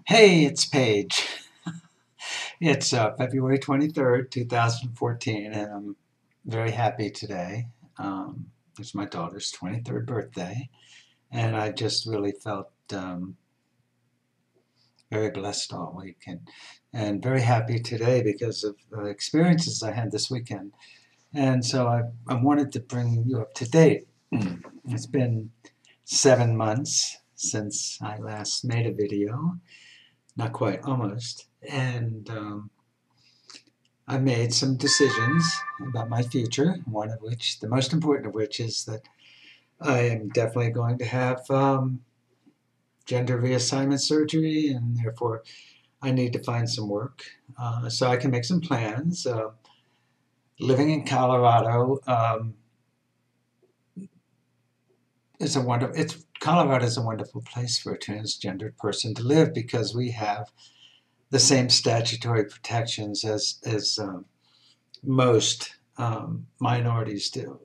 Hey, it's Paige. It's February 23rd, 2014, and I'm very happy today. It's my daughter's 23rd birthday, and I just really felt very blessed all week and very happy today because of the experiences I had this weekend. And so I wanted to bring you up to date. It's been 7 months since I last made a video. Not quite, almost. And I made some decisions about my future, one of which, the most important of which, is that I am definitely going to have gender reassignment surgery, and therefore I need to find some work so I can make some plans. Living in Colorado Colorado is a wonderful place for a transgendered person to live because we have the same statutory protections as most minorities do.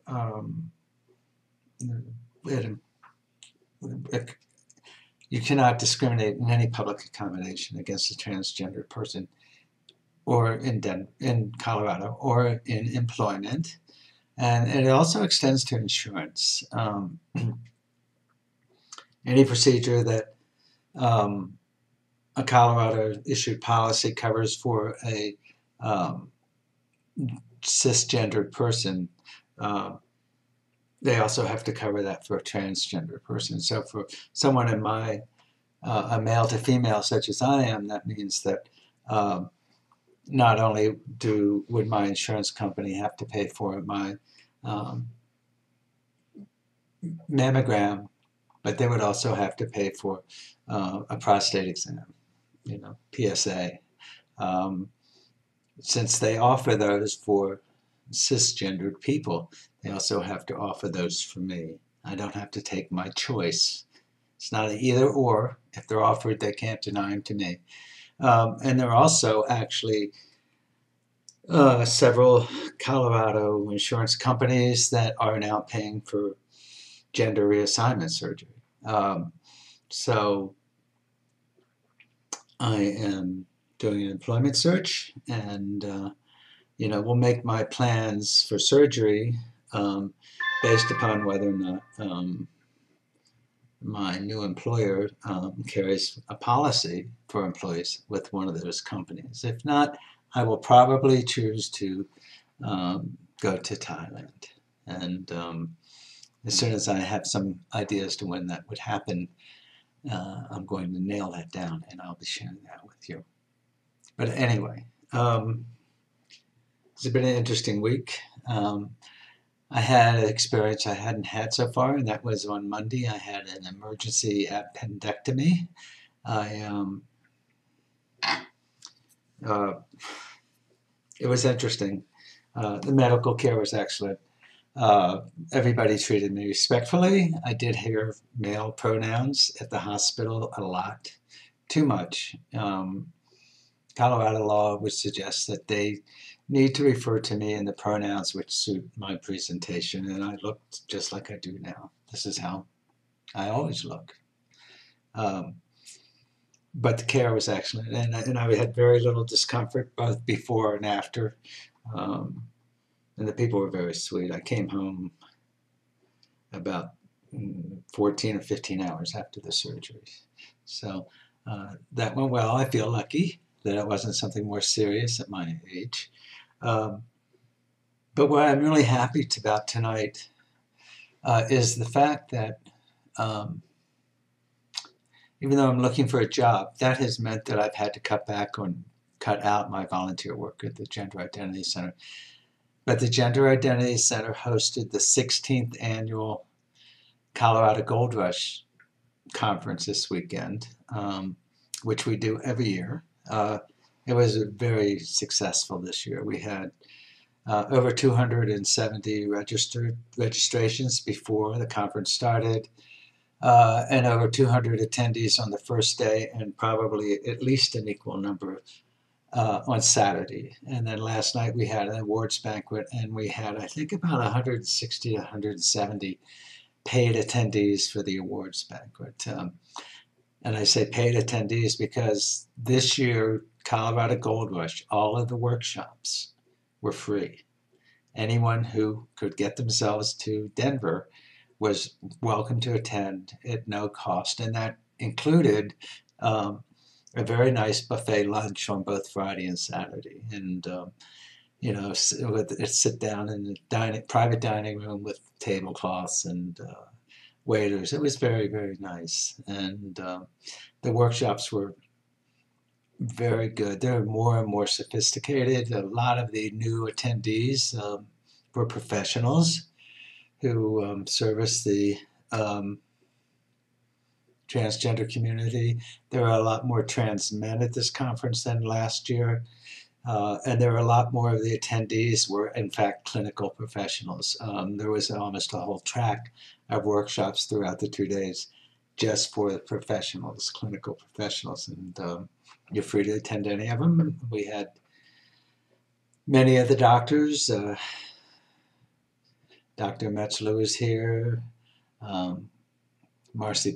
You cannot discriminate in any public accommodation against a transgendered person, or in Colorado, or in employment, and it also extends to insurance. Any procedure that a Colorado issued policy covers for a cisgendered person, they also have to cover that for a transgender person. So for someone in a male to female such as I am, that means that not only would my insurance company have to pay for my mammogram, but they would also have to pay for a prostate exam, PSA. Since they offer those for cisgendered people, they also have to offer those for me. I don't have to take my choice. It's not an either or. If they're offered, they can't deny them to me. And there are also actually several Colorado insurance companies that are now paying for gender reassignment surgery. So I am doing an employment search, and we'll make my plans for surgery based upon whether or not my new employer carries a policy for employees with one of those companies. If not, I will probably choose to go to Thailand. And as soon as I have some idea as to when that would happen, I'm going to nail that down, and I'll be sharing that with you. But anyway, it's been an interesting week. I had an experience I hadn't had so far, and that was on Monday. I had an emergency appendectomy. It was interesting. The medical care was excellent. Everybody treated me respectfully. I did hear male pronouns at the hospital a lot, too much. Colorado law would suggest that they need to refer to me in the pronouns which suit my presentation, and I looked just like I do now. This is how I always look. But the care was excellent, and I had very little discomfort both before and after. And the people were very sweet. I came home about 14 or 15 hours after the surgery. So that went well. I feel lucky that it wasn't something more serious at my age. But what I'm really happy about tonight is the fact that even though I'm looking for a job, that has meant that I've had to cut out my volunteer work at the Gender Identity Center. But the Gender Identity Center hosted the 16th annual Colorado Gold Rush conference this weekend, which we do every year. It was very successful this year. We had over 270 registrations before the conference started, and over 200 attendees on the first day, and probably at least an equal number on Saturday. And then last night we had an awards banquet, and we had, I think, about 160 to 170 paid attendees for the awards banquet. And I say paid attendees because this year, Colorado Gold Rush, all of the workshops were free. Anyone who could get themselves to Denver was welcome to attend at no cost. And that included a very nice buffet lunch on both Friday and Saturday. And, sit down in the private dining room with tablecloths and waiters. It was very, very nice. And the workshops were very good. They're more and more sophisticated. A lot of the new attendees were professionals who service the transgender community. There are a lot more trans men at this conference than last year. And there were a lot more of the attendees were, in fact, clinical professionals. There was almost a whole track of workshops throughout the 2 days just for the professionals, clinical professionals. And you're free to attend any of them. We had many of the doctors. Dr. Metzler was here. Dr. Marcy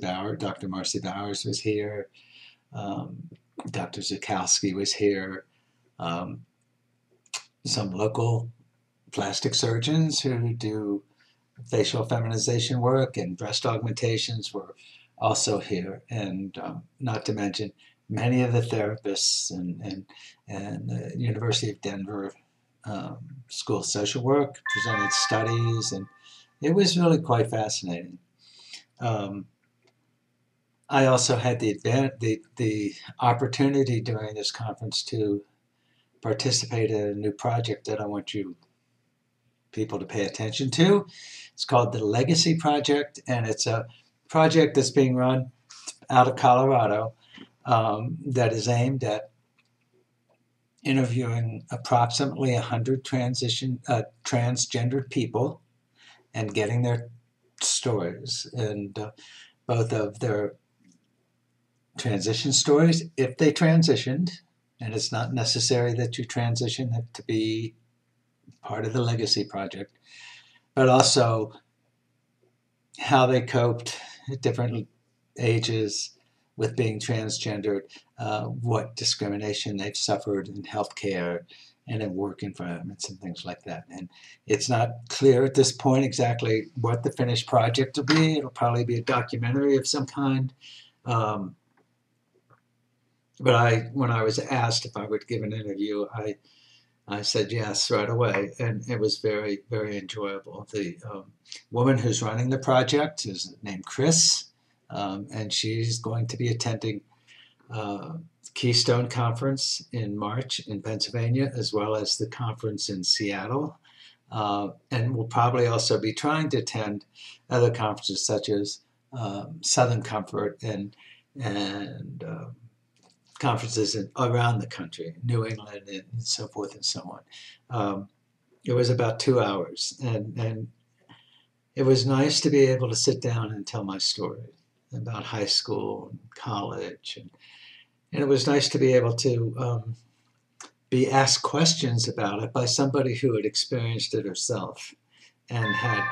Bowers was here. Dr. Zukowski was here. Some local plastic surgeons who do facial feminization work and breast augmentations were also here, and not to mention many of the therapists and the University of Denver School of Social Work presented studies, and it was really quite fascinating. I also had the opportunity during this conference to participate in a new project that I want you people to pay attention to. It's called the Legacy Project, and it's a project that's being run out of Colorado that is aimed at interviewing approximately 100 transgendered people and getting their stories, and both of their transition stories, if they transitioned, and it's not necessary that you transition to be part of the Legacy Project, but also how they coped at different ages with being transgendered, what discrimination they've suffered in healthcare and in work environments and things like that. And it's not clear at this point exactly what the finished project will be. It'll probably be a documentary of some kind. But when I was asked if I would give an interview, I said yes right away, and it was very, very enjoyable. The woman who's running the project is named Chris, and she's going to be attending Keystone Conference in March in Pennsylvania, as well as the conference in Seattle, and will probably also be trying to attend other conferences such as Southern Comfort and conferences around the country, New England and so forth and so on. It was about 2 hours, and it was nice to be able to sit down and tell my story about high school and college, and it was nice to be able to be asked questions about it by somebody who had experienced it herself and had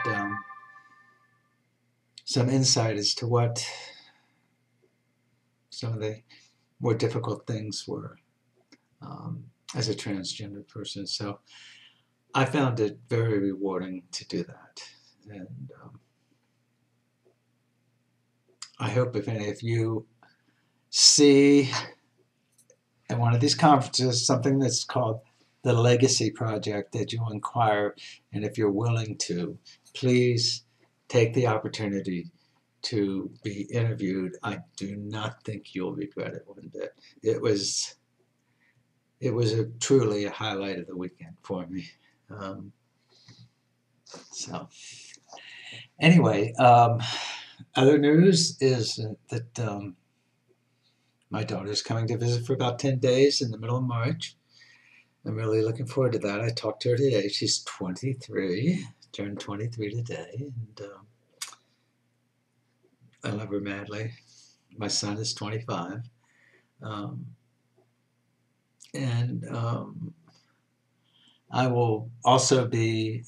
some insight as to what some of the more difficult things were as a transgender person. So I found it very rewarding to do that. And I hope if any of you see at one of these conferences something that's called the Legacy Project, that you'll inquire, and if you're willing to, please take the opportunity to be interviewed. I do not think you'll regret it one bit. It was truly a highlight of the weekend for me. So anyway, other news is that my daughter's coming to visit for about 10 days in the middle of March. I'm really looking forward to that. I talked to her today. She's 23, turned 23 today, and I love her madly. My son is 25. I will also be,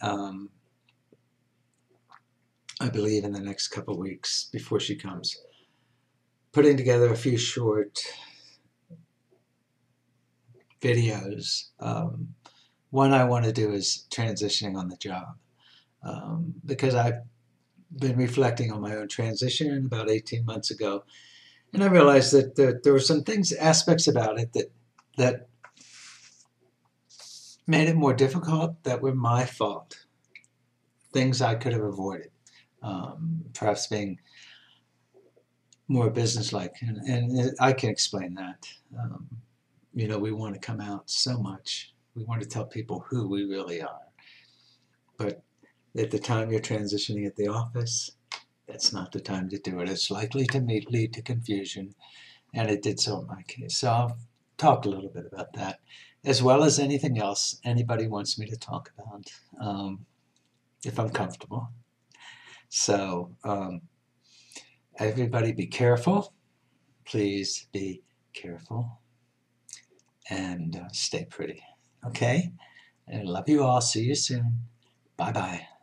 I believe in the next couple of weeks before she comes, putting together a few short videos. One I want to do is transitioning on the job, because I've been reflecting on my own transition about 18 months ago, and I realized that there were some aspects about it that made it more difficult that were my fault, things I could have avoided, perhaps being more businesslike, and I can explain that. We want to come out so much. We want to tell people who we really are. But at the time you're transitioning at the office, that's not the time to do it. It's likely to lead to confusion, and it did so in my case. So I'll talk a little bit about that, as well as anything else anybody wants me to talk about, if I'm comfortable. So everybody be careful. Please be careful. And stay pretty. Okay? I love you all. See you soon. Bye-bye.